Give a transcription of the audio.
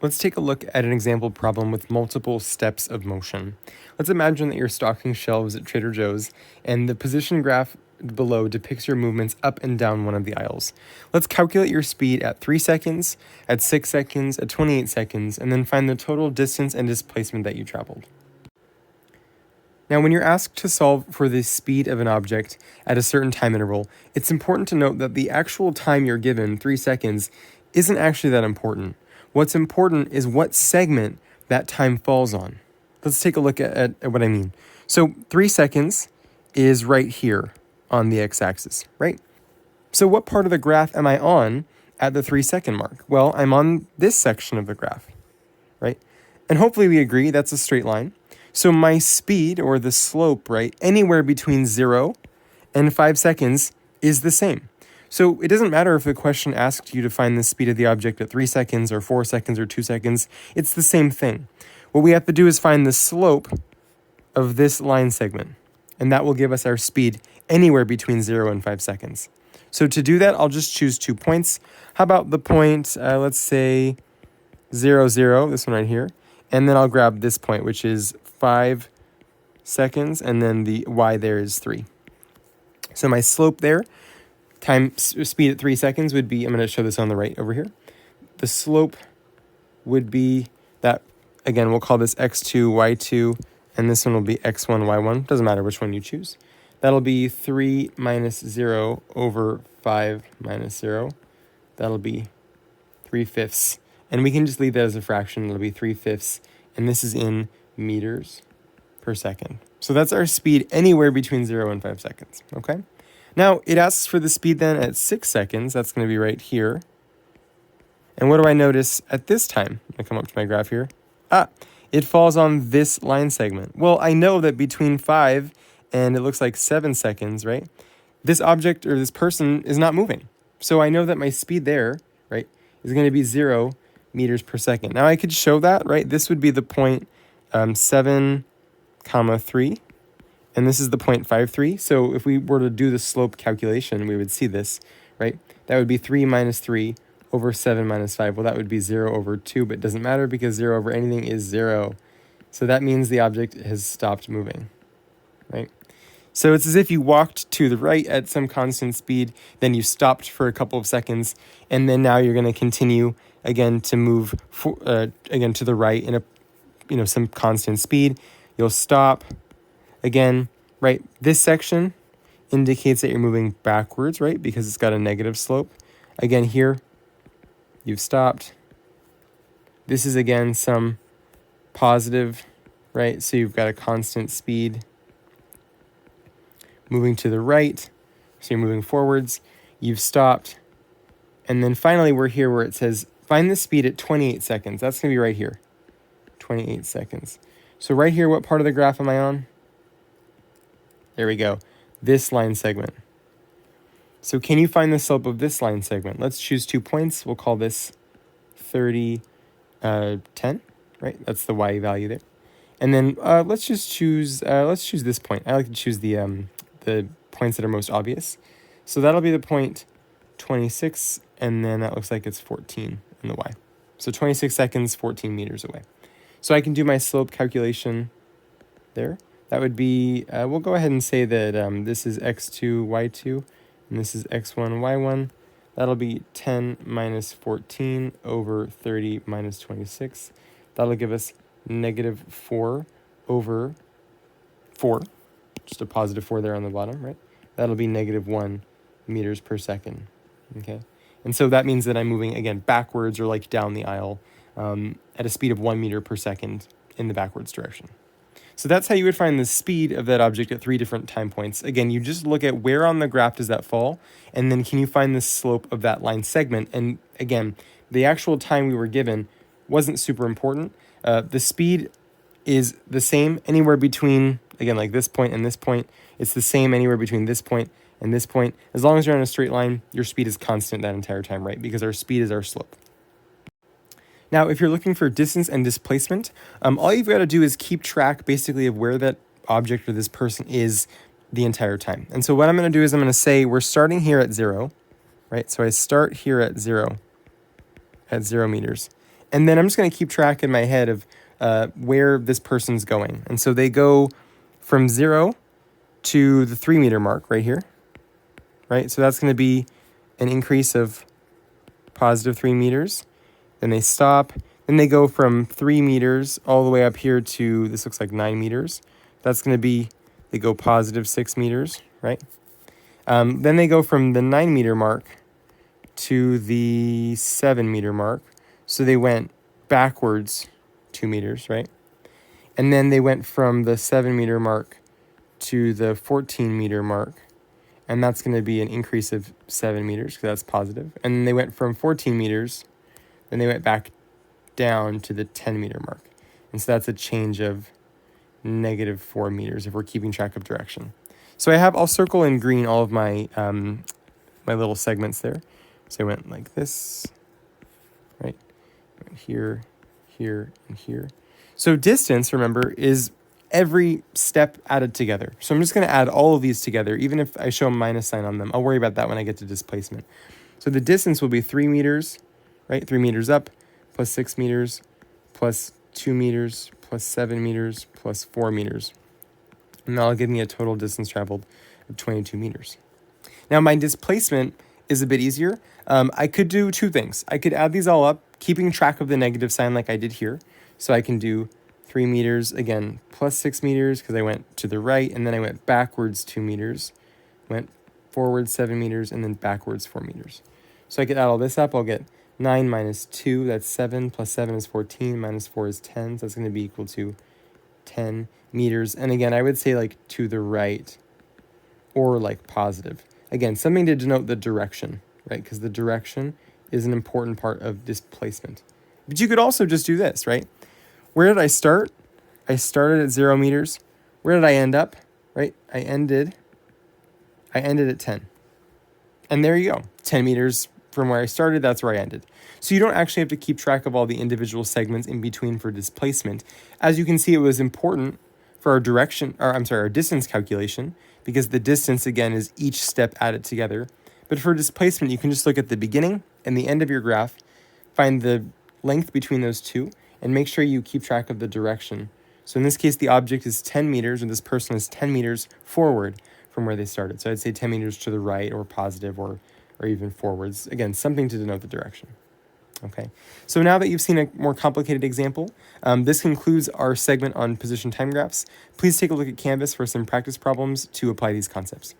Let's take a look at an example problem with multiple steps of motion. Let's imagine that you're stocking shelves at Trader Joe's and the position graph below depicts your movements up and down one of the aisles. Let's calculate your speed at 3 seconds, at 6 seconds, at 28 seconds, and then find the total distance and displacement that you traveled. Now, when you're asked to solve for the speed of an object at a certain time interval, it's important to note that the actual time you're given, 3 seconds, isn't actually that important. What's important is what segment that time falls on. Let's take a look at what I mean. So 3 seconds is right here on the x-axis, right? So what part of the graph am I on at the 3-second mark? Well, I'm on this section of the graph, right? And hopefully we agree that's a straight line. So my speed, or the slope, right, anywhere between 0 and 5 seconds is the same. So it doesn't matter if the question asked you to find the speed of the object at 3 seconds or 4 seconds or 2 seconds, it's the same thing. What we have to do is find the slope of this line segment, and that will give us our speed anywhere between 0 and 5 seconds. So to do that, I'll just choose 2 points. How about the point, let's say 0, 0, this one right here, and then I'll grab this point, which is 5 seconds, and then the y there is 3. So my slope there, speed at 3 seconds would be, I'm going to show this on the right over here. The slope would be that, again, we'll call this x2, y2, and this one will be x1, y1. Doesn't matter which one you choose. That'll be 3 minus 0 over 5 minus 0. That'll be 3/5. And we can just leave that as a fraction. It'll be 3/5. And this is in meters per second. So that's our speed anywhere between 0 and 5 seconds, okay? Now, it asks for the speed then at 6 seconds. That's going to be right here. And what do I notice at this time? I'm going to come up to my graph here. It falls on this line segment. Well, I know that between 5 and it looks like 7 seconds, right? This object or this person is not moving. So I know that my speed there, right, is going to be 0 meters per second. Now I could show that, right? This would be the point 7, 3. And this is the 0.53. So if we were to do the slope calculation, we would see this, right? That would be 3 minus 3 over 7 minus 5. Well, that would be 0 over 2, but it doesn't matter because 0 over anything is 0. So that means the object has stopped moving, right? So it's as if you walked to the right at some constant speed, then you stopped for a couple of seconds, and then now you're going to continue again to move again to the right in some constant speed. You'll stop again, right? This section indicates that you're moving backwards, right? Because it's got a negative slope. Again, here, you've stopped. This is again some positive, right? So you've got a constant speed. Moving to the right, so you're moving forwards, you've stopped, and then finally we're here where it says, find the speed at 28 seconds. That's going to be right here, 28 seconds. So right here, what part of the graph am I on? There we go, this line segment. So can you find the slope of this line segment? Let's choose 2 points. We'll call this 30, 10, right? That's the y value there. And then let's choose this point. I like to choose the points that are most obvious. So that'll be the point 26, and then that looks like it's 14 in the y. So 26 seconds, 14 meters away. So I can do my slope calculation there. That would be, we'll go ahead and say that this is x2, y2, and this is x1, y1. That'll be 10 minus 14 over 30 minus 26. That'll give us negative 4 over 4. Just a positive 4 there on the bottom, right? That'll be negative 1 meters per second, okay? And so that means that I'm moving, again, backwards or like down the aisle at a speed of 1 meter per second in the backwards direction. So that's how you would find the speed of that object at 3 different time points. Again, you just look at where on the graph does that fall, and then can you find the slope of that line segment? And again, the actual time we were given wasn't super important. The speed is the same anywhere between, again, like this point and this point. It's the same anywhere between this point and this point. As long as you're on a straight line, your speed is constant that entire time, right? Because our speed is our slope. Now, if you're looking for distance and displacement, all you've got to do is keep track basically of where that object or this person is the entire time. And so what I'm going to do is I'm going to say we're starting here at 0, right? So I start here at 0 meters. And then I'm just going to keep track in my head of where this person's going. And so they go from 0 to the 3 meter mark right here, right? So that's going to be an increase of positive 3 meters. Then they stop. Then they go from 3 meters all the way up here to, this looks like 9 meters. That's going to be, they go positive 6 meters, right? Then they go from the 9 meter mark to the 7 meter mark. So they went backwards 2 meters, right? And then they went from the 7 meter mark to the 14 meter mark. And that's going to be an increase of 7 meters because that's positive. And then they went from 14 meters, then they went back down to the 10 meter mark. And so that's a change of negative 4 meters if we're keeping track of direction. So I'll circle in green all of my my little segments there. So I went like this, right? Here, here, and here. So distance, remember, is every step added together. So I'm just going to add all of these together, even if I show a minus sign on them. I'll worry about that when I get to displacement. So the distance will be 3 meters, right? 3 meters up, plus 6 meters, plus 2 meters, plus 7 meters, plus 4 meters. And that'll give me a total distance traveled of 22 meters. Now my displacement is a bit easier. I could do two things. I could add these all up, keeping track of the negative sign like I did here. So I can do 3 meters, again, plus 6 meters because I went to the right, and then I went backwards 2 meters, went forward 7 meters, and then backwards 4 meters. So I could add all this up. I'll get 9 minus 2, that's 7, plus 7 is 14, minus 4 is 10, so that's going to be equal to 10 meters. And again, I would say like to the right or like positive. Again, something to denote the direction, right? Because the direction is an important part of displacement. But you could also just do this, right? Where did I start? I started at 0 meters. Where did I end up? Right? I ended at 10. And there you go. 10 meters from where I started, that's where I ended. So you don't actually have to keep track of all the individual segments in between for displacement. As you can see, it was important for our distance calculation, because the distance, again, is each step added together. But for displacement, you can just look at the beginning and the end of your graph, find the length between those two, and make sure you keep track of the direction. So in this case, the object is 10 meters, and this person is 10 meters forward from where they started. So I'd say 10 meters to the right or positive or even forwards. Again, something to denote the direction. Okay, so now that you've seen a more complicated example, this concludes our segment on position time graphs. Please take a look at Canvas for some practice problems to apply these concepts.